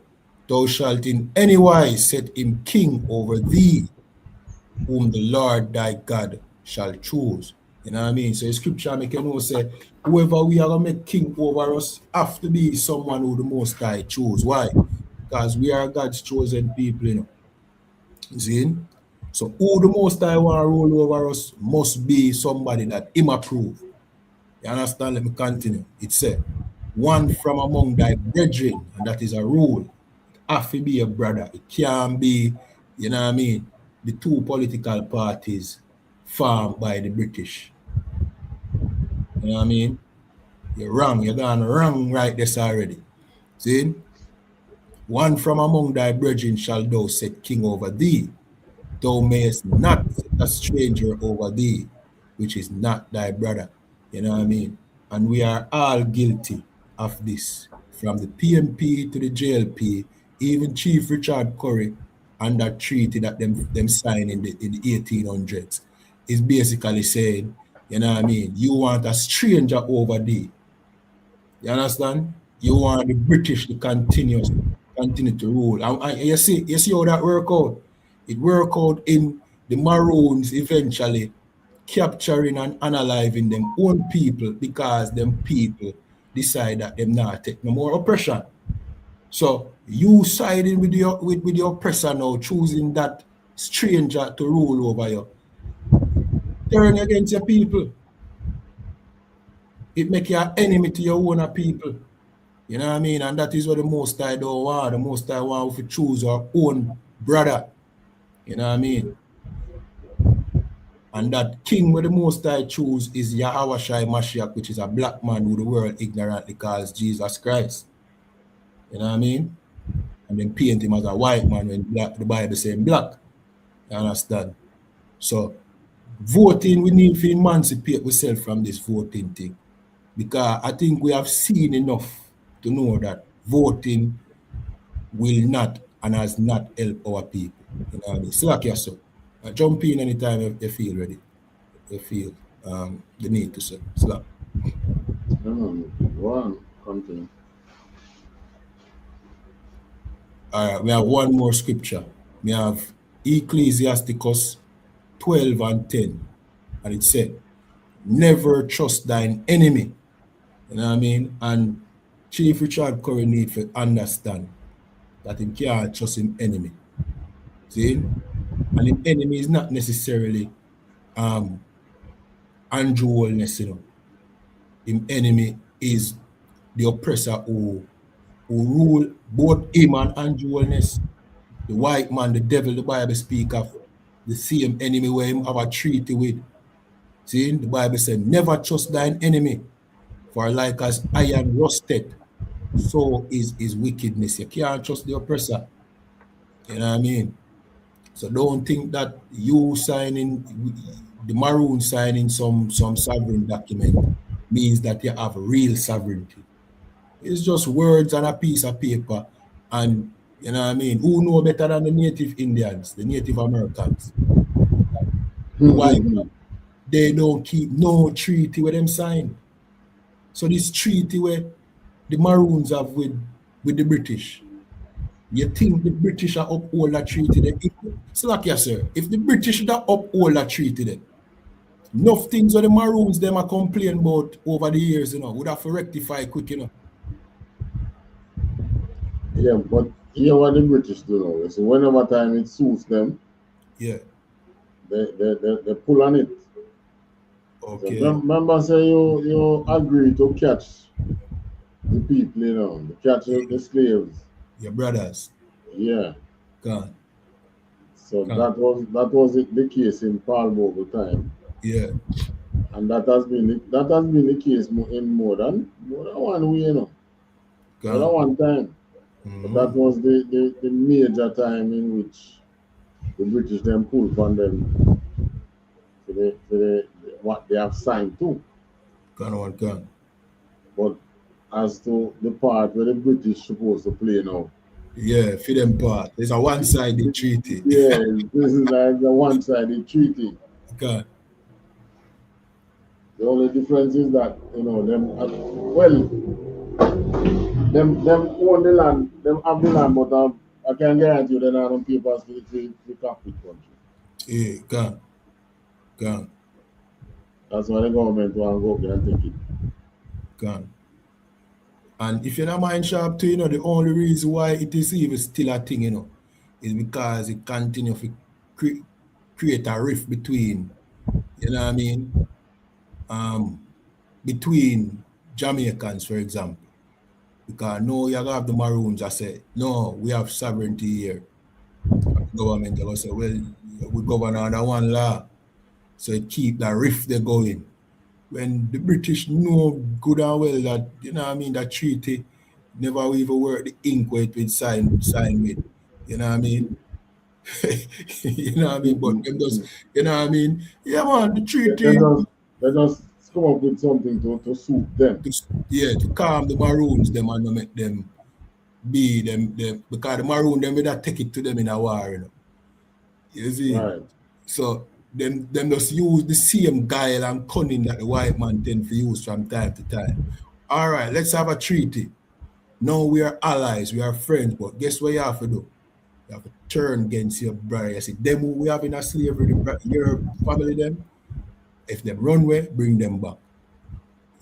thou shalt in any wise set him king over thee, whom the Lord thy God shall choose. You know what I mean? So the scripture make you know say, whoever we are going to make king over us have to be someone who the Most High choose. Why? Because we are God's chosen people, you know. You see? So who the Most High want to rule over us must be somebody that him approve. You understand? Let me continue. It said, one from among thy brethren, and that is a rule. It have to be a brother. It can't be, you know what I mean, the two political parties formed by the British. You know what I mean? You're wrong. You're gone wrong right this already. See? One from among thy brethren shall thou set king over thee. Thou mayest not set a stranger over thee, which is not thy brother. You know what I mean? And we are all guilty of this. From the PMP to the JLP, even Chief Richard Curry and that treaty that them signed in the 1800s is basically saying, you know what I mean, you want a stranger over thee. You understand? You want the British to continue to rule. And you see how that work out? It work out in the Maroons eventually capturing and unaliving them own people because them people decide that them not take no more oppression. So you siding with the oppressor now, choosing that stranger to rule over you. Turn against your people. It make you an enemy to your own people. You know what I mean? And that is what the Most High don't want. The Most High want to choose our own brother. You know what I mean? And that king where the Most High choose is Yahushua Mashiach, which is a black man who the world ignorantly calls Jesus Christ. You know what I mean? And then paint him as a white man when the Bible says black. You understand? So voting, we need to emancipate ourselves from this voting thing. Because I think we have seen enough to know that voting will not and has not helped our people. You know what I mean? Slack yourself. Jump in anytime you feel ready. You feel the need to say. Slack. One, continue. All right, we have one more scripture. We have Ecclesiasticus 12 and 10. And it said, never trust thine enemy. You know what I mean? And Chief Richard Curry need to understand that he can't trust him enemy. See? And his enemy is not necessarily Andrew Holness, you know. His enemy is the oppressor who rule both him and Andrew Holness. The white man, the devil, the Bible speak of the same enemy where him have a treaty with. See, the Bible said, never trust thine enemy, for like as iron rusted, so is his wickedness. You can't trust the oppressor. You know what I mean? So don't think that you signing, the Maroon signing some sovereign document means that you have real sovereignty. It's just words on a piece of paper. And, you know what I mean? Who know better than the Native Indians, the Native Americans? Why? They don't keep no treaty with them sign. So this treaty where the Maroons have with the British, you think the British are uphold that treaty then? It's like, yes, sir. If the British are uphold that treaty then, enough things that the Maroons them are complaining about over the years, you know, would have to rectify quick, you know. Yeah, but hear what the British do now. So whenever time it suits them, yeah, they pull on it. Okay. So remember, say you agree to catch the people, you know, to catch the slaves. Your brothers. Yeah. Gone. So Gone. that was the case in Paul Bogle time, Yeah. and that has been the case in more than one way, you know, more than Gone. one time. But that Mhm. was the major time in which the British then pulled from them for the what they have signed to. Gone. But as to the part where the British supposed to play now, Yeah, for them part. It's a one-sided treaty. yeah, this is like the one-sided treaty. Gone. The only difference is that them own the land, them have the land, but I can guarantee you they don't have papers for the Catholic country. Yeah, gone. That's why the government want to go up there and take it. Gone. And if you're not mind sharp too, the only reason why it is even still a thing, is because it continues to create a rift between, between Jamaicans, for example. Because no, you have the Maroons that say, no, we have sovereignty here. The government will say, well, we govern under one law. So it keep that rift there going. When the British know good and well that, that treaty never even work the ink where it would sign with. You know what I mean? But them just, yeah man, the treaty They just come up with something to suit them. to calm the Maroons them and not make them be them because the Maroon them would take it to them in a war, You see? Right. So them just use the same guile and cunning that the white man tend to use from time to time. All right, let's have a treaty. No, we are allies, we are friends, but guess what you have to do? You have to turn against your brother. You see, them who we have in a slavery, your family them, if them run away, bring them back.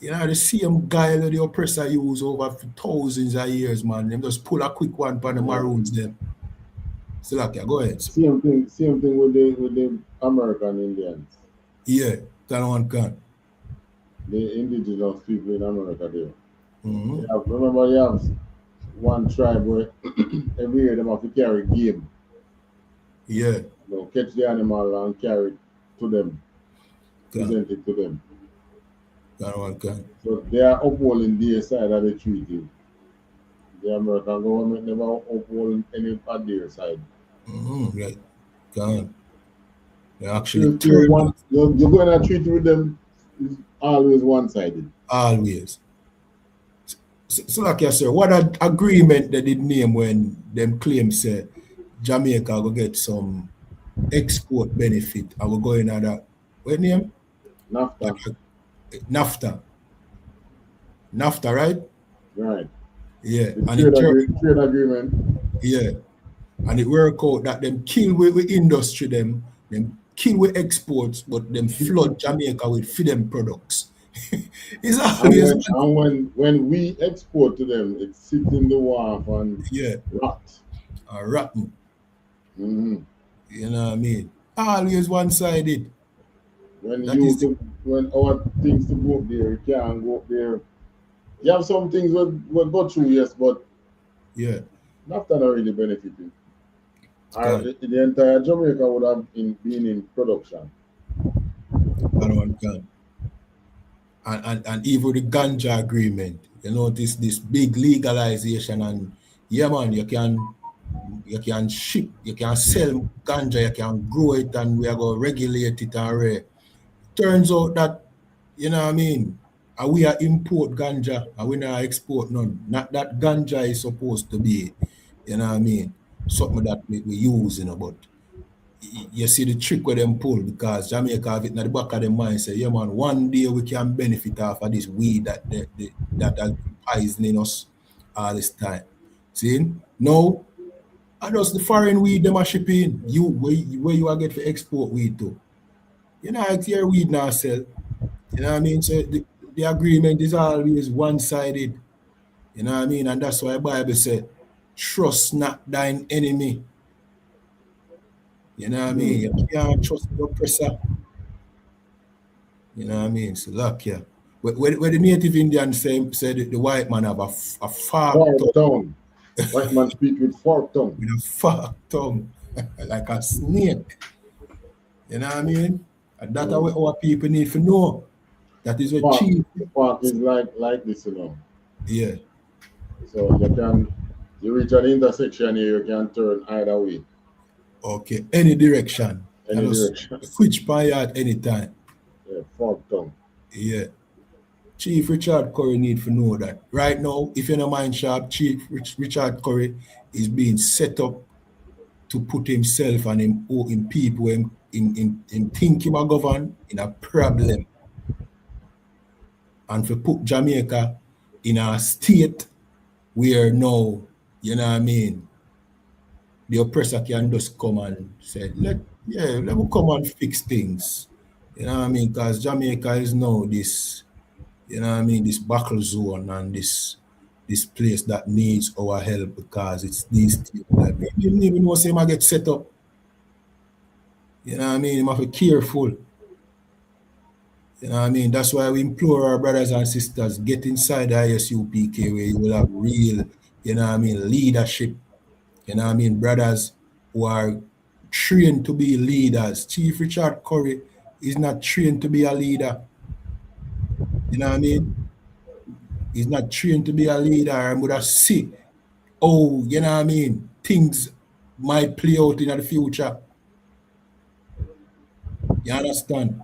The same guile that the oppressor use over thousands of years, man. Them just pull a quick one for the Maroons them. So go ahead. Same thing with the American Indians. Yeah, can. The indigenous people in America there. Mm-hmm. Remember you have one tribe where every year they have to carry game. Yeah. Catch the animal and carry it to them. Present it to them. So they are upholding their side of the treaty. The American government never uphold any of their side. Right. They actually you're going to treat with them is always one-sided. Always. So like you said, what agreement they did name when them claim say Jamaica will get some export benefit and we're going at that what name? NAFTA, right? Right. Yeah. The trade agreement. Yeah. And it work out that them kill with industry them kill with exports, but them flood Jamaica with them products. It's always and when we export to them, it sits in the wharf and rot. Rotten. Mm-hmm. You know what I mean? Always one-sided. When our things to go up there, you can't go up there. You have some things will go through, yes, but not really benefiting. The entire Jamaica would have been in production. And even the ganja agreement, this big legalization, and man, you can ship, you can sell ganja, you can grow it, and we are going to regulate it and turns out that, and we are import ganja and we not export none. Not that ganja is supposed to be, something that we use, but you see the trick where them pull because Jamaica have it in the back of their mind say, yeah man, one day we can benefit off of this weed that has been poisoning us all this time. See? No, and just the foreign weed them are shipping. Where you are get for export weed to. It's your weed now sell. You know what I mean? So the agreement is always one-sided. You know what I mean? And that's why the Bible said, trust not thine enemy. You know what I mean? You can't trust the oppressor. You know what I mean? So look here. Where the native Indians said the white man have a farm town. White man speak with forked tongue. with a fork tongue, like a snake. You know what I mean? And that's what our people need to know. That is what chief. The fork is like this, you know. Yeah. So you reach an intersection here, you can turn either way. Okay, any direction. Any direction. Switch by at any time. Yeah, forked tongue. Yeah. Chief Richard Curry need to know that. Right now, if you don't mind sharp, Chief Richard Curry is being set up to put himself and him people in think him a govern in a problem. And to put Jamaica in a state where now, you know what I mean, the oppressor can just come and say, let me come and fix things. You know what I mean? Because Jamaica is now this, you know what I mean, this battle zone and this place that needs our help because it's these things that we didn't even know say get set up. You know what I mean? You must be careful. You know what I mean? That's why we implore our brothers and sisters, get inside the ISUPK where you will have real, you know what I mean, leadership. You know what I mean? Brothers who are trained to be leaders. Chief Richard Curry is not trained to be a leader. You know what I mean? He's not trained to be a leader and would have see, oh, you know what I mean, things might play out in the future. You understand?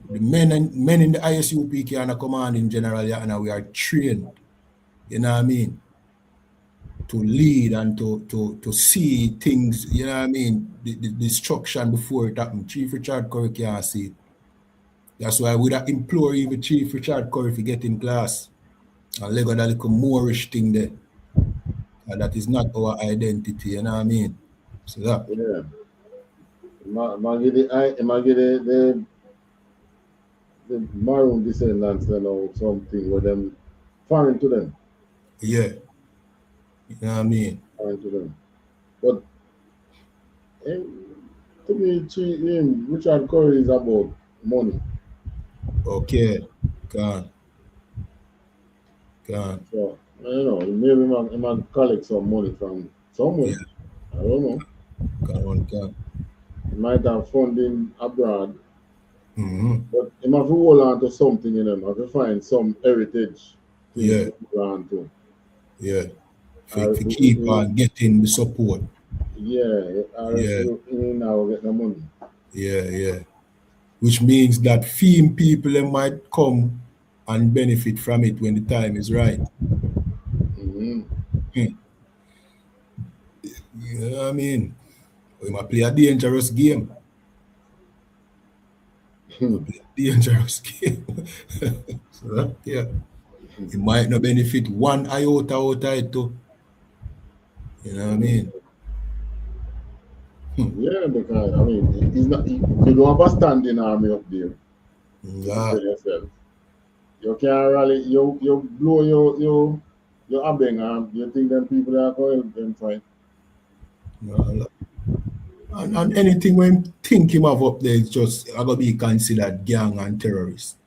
The men in the ISUPK and the command in general, we are trained, you know what I mean, to lead and to see things, you know what I mean, the destruction before it happens. Chief Richard Curry can't see it. That's why we would implore even Chief Richard Curry to get in class and let go that little Moorish thing there. And that is not our identity, you know what I mean? So that. Yeah. The Maroon descendants, you know, something with them foreign to them. Yeah. You know what I mean? Foreign to them. But to me, Richard Curry is about money. Okay. Gone. So, you know, maybe he might collect some money from somewhere. Yeah. I don't know. Gone. He might have funding abroad. Mm-hmm. But he might hold on to something in him. Have to find some heritage to hold on to. Yeah. To keep on getting the support. Yeah. Now get the money. Yeah. Which means that few people might come and benefit from it when the time is right. Mm-hmm. You know what I mean? We might play a dangerous game. So, yeah. It might not benefit one iota out of it too. You know what I mean? Yeah, because I mean, you don't have a standing army up there. Yeah. Yourself. You can't rally. You blow your abeng arm. You think them people are going to fight? No. And anything when think him of up there is just going to be considered gang and terrorist.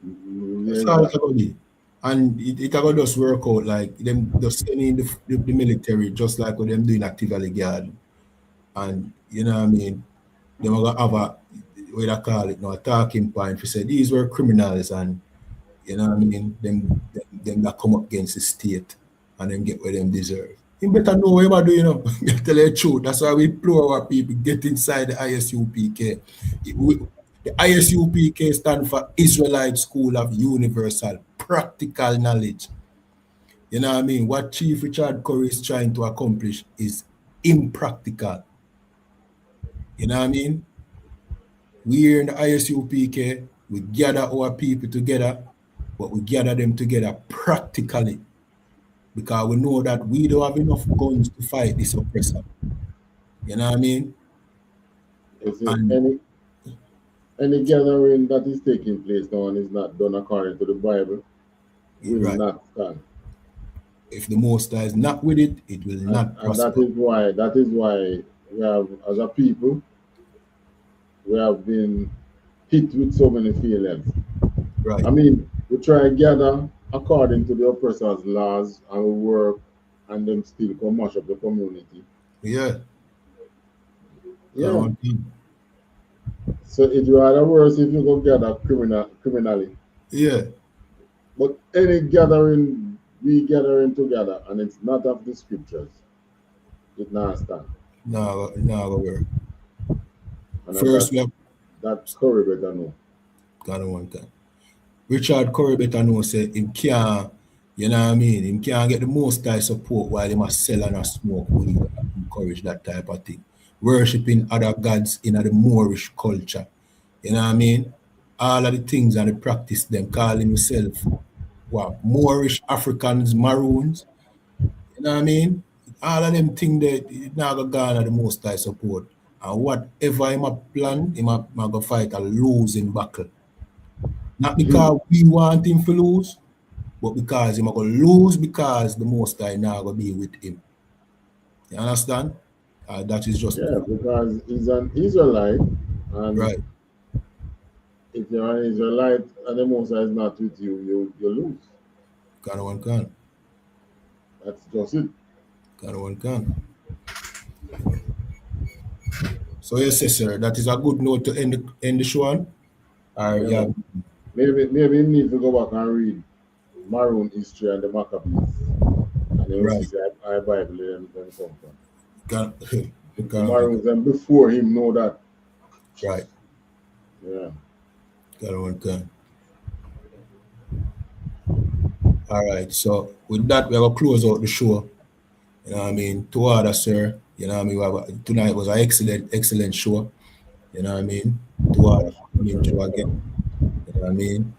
That's how it's going to be. And it going to just work out like them just sending the military just like what them doing at Tivoli Garden. And you know what I mean? They're going to have a a talking point. We say these were criminals and you know what I mean? Them that come up against the state and then get what them deserve. You better know what you do, you know. Tell you the truth. That's why we implore our people get inside the ISUPK. The ISUPK stands for Israelite School of Universal Practical Knowledge. You know what I mean? What Chief Richard Curry is trying to accomplish is impractical. You know what I mean? We here in the ISUPK, we gather our people together, but we gather them together practically. Because we know that we don't have enough guns to fight this oppressor. You know what I mean? Is it any gathering that is taking place now and is not done according to the Bible will not stand. If the Most High is not with it, it will not prosper. And that is why we have, as a people, we have been hit with so many failures. Right. I mean, we try to gather according to the oppressor's laws and work and them still come mash up the community. Yeah. Yeah. So it rather worse if you go gather criminally. Yeah. But any gathering, we gathering together and it's not of the scriptures. It not stand. No, work. And First, we have that Curry better know. God one time. Richard Curry better know say him can't, you know what I mean? Him can't get the most high support while he must sell and smoke weed and encourage that type of thing. Worshipping other gods in the Moorish culture. You know what I mean? All of the things and the practice them calling himself what Moorish Africans, Maroons. You know what I mean? All of them things that now go garner the most high support. And whatever him a plan, him a go fight a losing battle. Not because we want him to lose, but because him a go lose because the most high now go be with him. You understand? That is just because he's an Israelite, and right. If you're an Israelite and the most high is not with you, you lose. Can. That's just it. Can. So yes, sir, that is a good note to end the show on. Yeah. Maybe you need to go back and read Maroon history and the Maccabees. And then right. See our Bible them come from. The Maroons and before him know that. Right. Yeah. Can. All right, so with that, we have to close out the show. You know what I mean? To order, sir. You know what I mean? Tonight was an excellent show. You know what I mean? To order, show again. You know what I mean?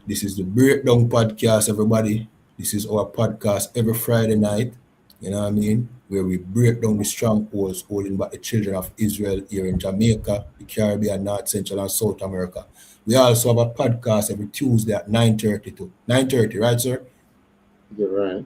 This is the Breakdown Podcast, everybody. This is our podcast every Friday night. You know what I mean? Where we break down the strongholds holding back the children of Israel here in Jamaica, the Caribbean, North, Central, and South America. We also have a podcast every Tuesday at 9:30 to 9:30, right, sir? You're right.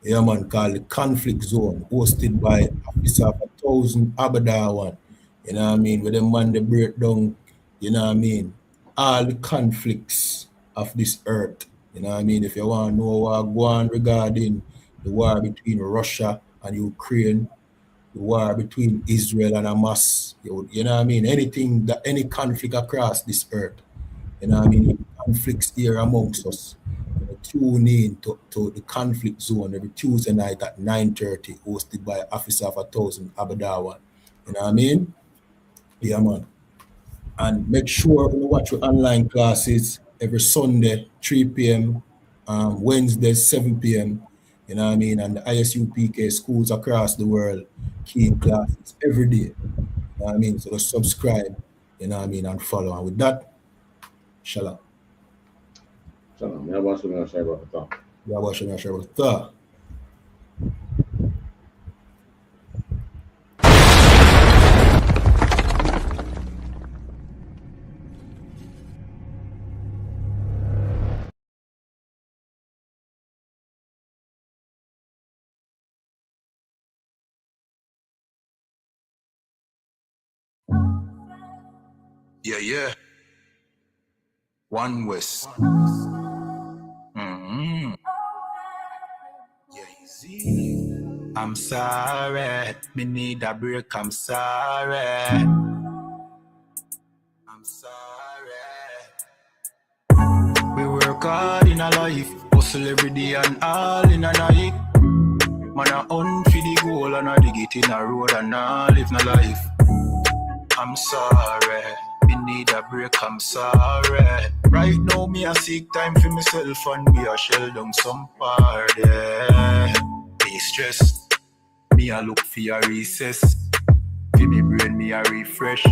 Yeah, man, called The Conflict Zone, hosted by Officer of 1,000 Abadawan. You know what I mean? With them man, they break down, you know what I mean, all the conflicts of this earth. You know what I mean? If you want to know what go on regarding the war between Russia and Ukraine, the war between Israel and Hamas, you know what I mean? Any conflict across this earth, you know what I mean? Conflicts here amongst us. Tune in to The Conflict Zone every Tuesday night at 9:30, hosted by Officer of 1,000 Abadawan. You know what I mean? Yeah, man. And make sure you watch your online classes every Sunday, 3 p.m., Wednesday, 7 p.m., you know what I mean? And the ISUPK schools across the world keep classes every day. You know what I mean? So just subscribe, you know what I mean, and follow. And with that, shalom. Shalom. Yabba Shalom Shabbat. Yabba Shalom Shabbat. Yeah. One West. Yeah, easy. I'm sorry. Me need a break. I'm sorry. We work hard in a life, hustle every day and all in a night. Man a hunt for the goal and a dig it in a road and a live no life. I'm sorry. Me need a break, I'm sorry. Right now, me a seek time for myself and me a shell down some party. Be stressed, me a look for a recess. For me brain, me a refresh.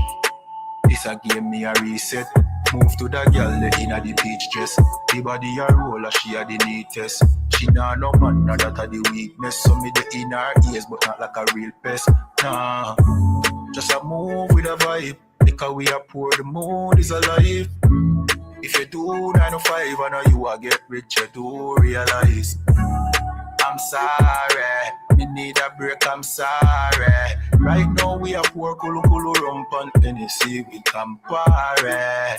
This a game, me a reset. Move to the girl in a the beach dress. The body a roller, she a the neatest. She nah no man, nah that a the weakness. So me the in her ears, but not like a real pest. Nah, just a move with a vibe. Because we are poor, the mood is alive. If you do 9 to 5, I know you will get rich, you do realize. I'm sorry, me need a break, I'm sorry. Right now we are poor, kulu rump and Tennessee, we compare.